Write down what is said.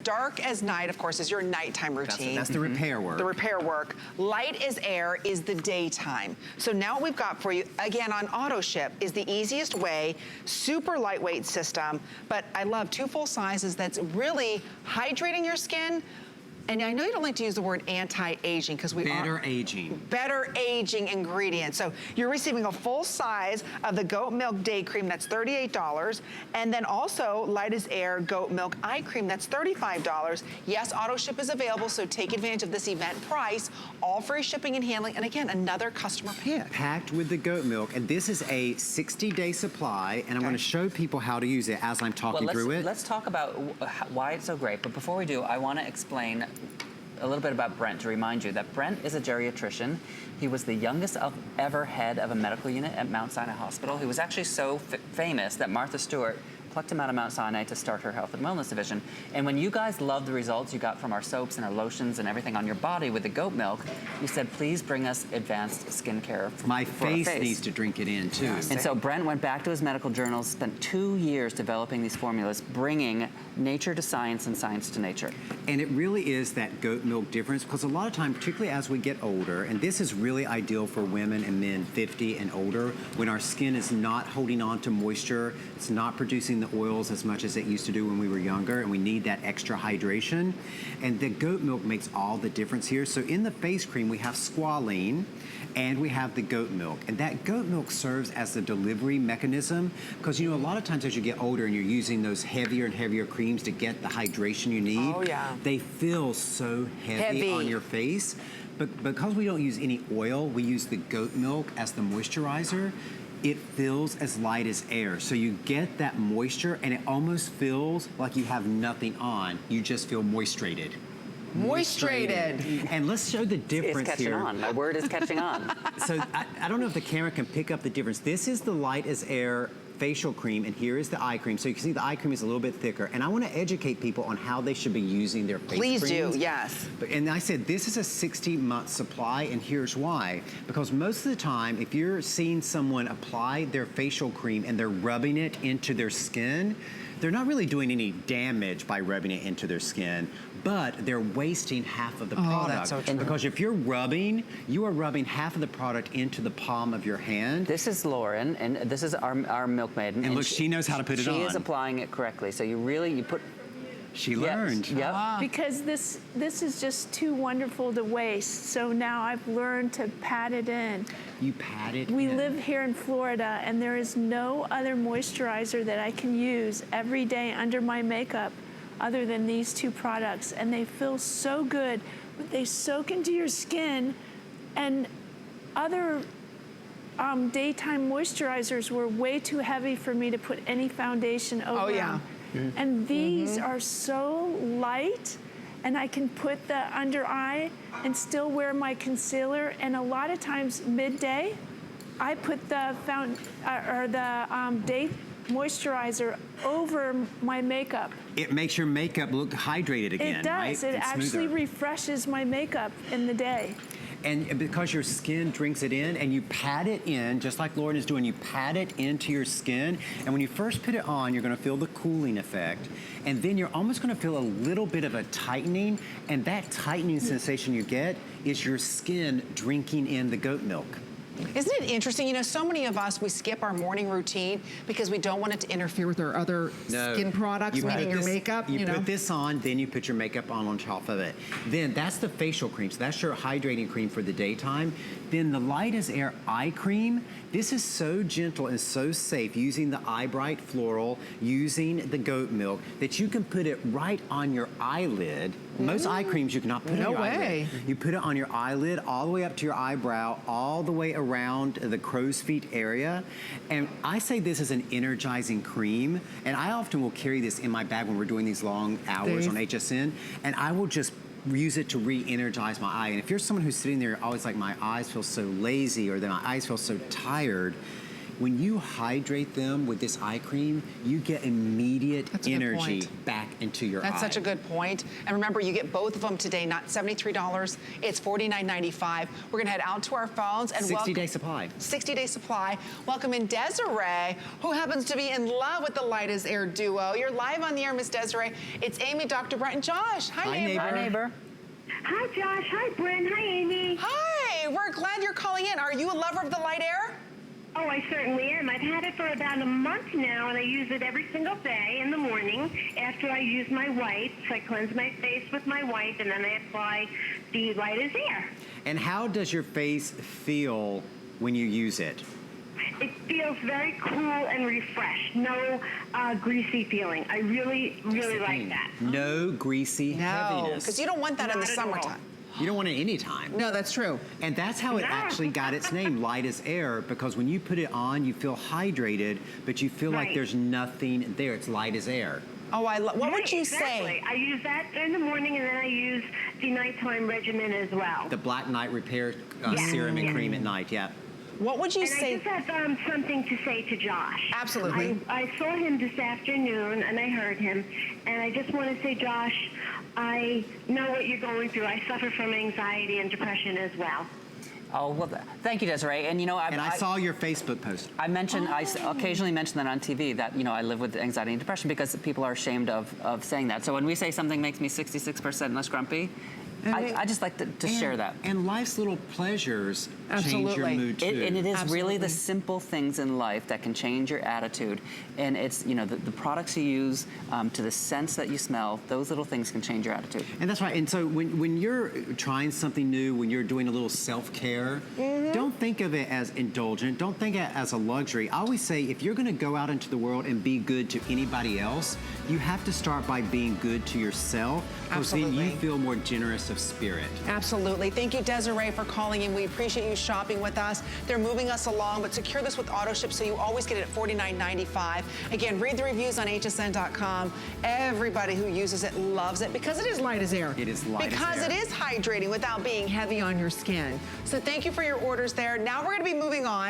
Dark as night, of course, is your nighttime routine. That's the repair work. The repair work. Light as air is the daytime. So now what we've got for you, again, on AutoShip, is the easiest way, super lightweight system, but I love 2 full sizes that's really hydrating your skin. And I know you don't like to use the word anti-aging because we are... Better aging ingredients. So you're receiving a full size of the goat milk day cream, that's $38. And then also light as air goat milk eye cream, that's $35. Yes, AutoShip is available, so take advantage of this event price. All free shipping and handling. And again, another customer pick. Packed with the goat milk. And this is a 60-day supply. And I'm going to show people how to use it as I'm talking through it. Let's talk about why it's so great. But before we do, I want to explain a little bit about Brent to remind you that Brent is a geriatrician. He was the youngest ever head of a medical unit at Mount Sinai Hospital. He was actually so famous that Martha Stewart plucked him out of Mount Sinai to start her health and wellness division. And when you guys loved the results you got from our soaps and our lotions and everything on your body with the goat milk, you said, please bring us advanced skincare for my face needs to drink it in too. And so Brent went back to his medical journals, spent 2 years developing these formulas, bringing nature to science and science to nature. And it really is that goat milk difference, because a lot of time, particularly as we get older, and this is really ideal for women and men 50 and older, when our skin is not holding on to moisture, it's not producing the oils as much as it used to do when we were younger, and we need that extra hydration. And the goat milk makes all the difference here. So in the face cream, we have squalene, and we have the goat milk. And that goat milk serves as the delivery mechanism, because you know, a lot of times as you get older and you're using those heavier and heavier creams to get the hydration you need, they feel so heavy on your face. But because we don't use any oil, we use the goat milk as the moisturizer. It feels as light as air. So you get that moisture and it almost feels like you have nothing on. You just feel moistrated. Moistrated. And let's show the difference here. It's catching on. My word is catching on. So I don't know if the camera can pick up the difference. This is the light as air facial cream, and here is the eye cream. So you can see the eye cream is a little bit thicker. And I want to educate people on how they should be using their face creams. Please do, yes. And I said, this is a 60-month supply, and here's why. Because most of the time, if you're seeing someone apply their facial cream and they're rubbing it into their skin, they're not really doing any damage by rubbing it into their skin, but they're wasting half of the product. That's so true. Because if you're rubbing, you are rubbing half of the product into the palm of your hand. This is Lauren, and this is our milkmaiden. And look, she knows how to put it on. She is applying it correctly. So you put... She learned. Yep. Because this is just too wonderful to waste. So now I've learned to pat it in. You pat it in. We live here in Florida, and there is no other moisturizer that I can use every day under my makeup other than these 2 products. And they feel so good. They soak into your skin, and other daytime moisturizers were way too heavy for me to put any foundation over. Oh, yeah. And these are so light, and I can put the under eye and still wear my concealer. And a lot of times midday, I put the day moisturizer over my makeup. It makes your makeup look hydrated again, It does. Right? It actually refreshes my makeup in the day. And because your skin drinks it in, and you pat it in, just like Lauren is doing, you pat it into your skin, and when you first put it on, you're gonna feel the cooling effect, and then you're almost gonna feel a little bit of a tightening, and that tightening sensation you get is your skin drinking in the goat milk. Isn't it interesting? You know, so many of us, we skip our morning routine because we don't want it to interfere with our other skin products, meaning your makeup. You put this on, then you put your makeup on top of it. Then that's the facial cream. So that's your hydrating cream for the daytime. Then the light as air eye cream. This is so gentle and so safe, using the Eye Bright Floral, using the goat milk, that you can put it right on your eyelid. Most eye creams you cannot put on your eyelid. You put it on your eyelid, all the way up to your eyebrow, all the way around the crow's feet area. And I say this is an energizing cream, and I often will carry this in my bag when we're doing these long hours on HSN, and I will just use it to re-energize my eye. And if you're someone who's sitting there always like, my eyes feel so lazy, or then my eyes feel so tired, when you hydrate them with this eye cream, you get immediate That's a good energy point. back into your eye. That's such a good point. And remember, you get both of them today, not $73. It's $49.95. We're gonna head out to our phones and 60-day supply. 60-day supply. Welcome in Desiree, who happens to be in love with the Light as Air duo. You're live on the air, Miss Desiree. It's Amy, Dr. Brent, and Josh. Hi, neighbor. Hi, neighbor. Hi, Josh. Hi, Brent. Hi, Amy. Hi, we're glad you're calling in. Are you a lover of the Light Air? Oh, I certainly am. I've had it for about a month now, and I use it every single day in the morning after I use my wipes. I cleanse my face with my wipe, and then I apply the Light as Air. And how does your face feel when you use it? It feels very cool and refreshed. No greasy feeling. I really, really like that. No greasy No, heaviness. because you don't want that in the Not at all. summertime. You don't want it any time. No, that's true. And that's how it No. actually got its name, Light as Air, because when you put it on, you feel hydrated, but you feel like Right. there's nothing there. It's light as air. Oh, what would Right, you exactly. say? I use that in the morning, and then I use the nighttime regimen as well. The Black Night Repair Yeah. serum and cream at night, yeah. What would you And say? I just have something to say to Josh. Absolutely. I saw him this afternoon, and I heard him, and I just want to say, Josh, I know what you're going through. I suffer from anxiety and depression as well. Oh, well, thank you, Desiree. And you know, And I saw your Facebook post. I mentioned, I occasionally mention that on TV that, you know, I live with anxiety and depression because people are ashamed of saying that. So when we say something makes me 66% less grumpy, I just like to share that. And life's little pleasures change your Absolutely. mood too. And it is really Absolutely. the simple things in life that can change your attitude. And it's, you know, the products you use, to the scents that you smell, those little things can change your attitude. And that's right. And so when you're trying something new, when you're doing a little self-care, don't think of it as indulgent. Don't think of it as a luxury. I always say if you're going to go out into the world and be good to anybody else, you have to start by being good to yourself. Because then you Absolutely. feel more generous of spirit. Absolutely. Thank you, Desiree, for calling in. We appreciate you shopping with us. They're moving us along, but secure this with AutoShip so you always get it at $49.95. Again, read the reviews on hsn.com. Everybody who uses it loves it because it is light as air. It is light as Because air. it is hydrating without being heavy on your skin. So thank you for your orders there. Now we're going to be moving on.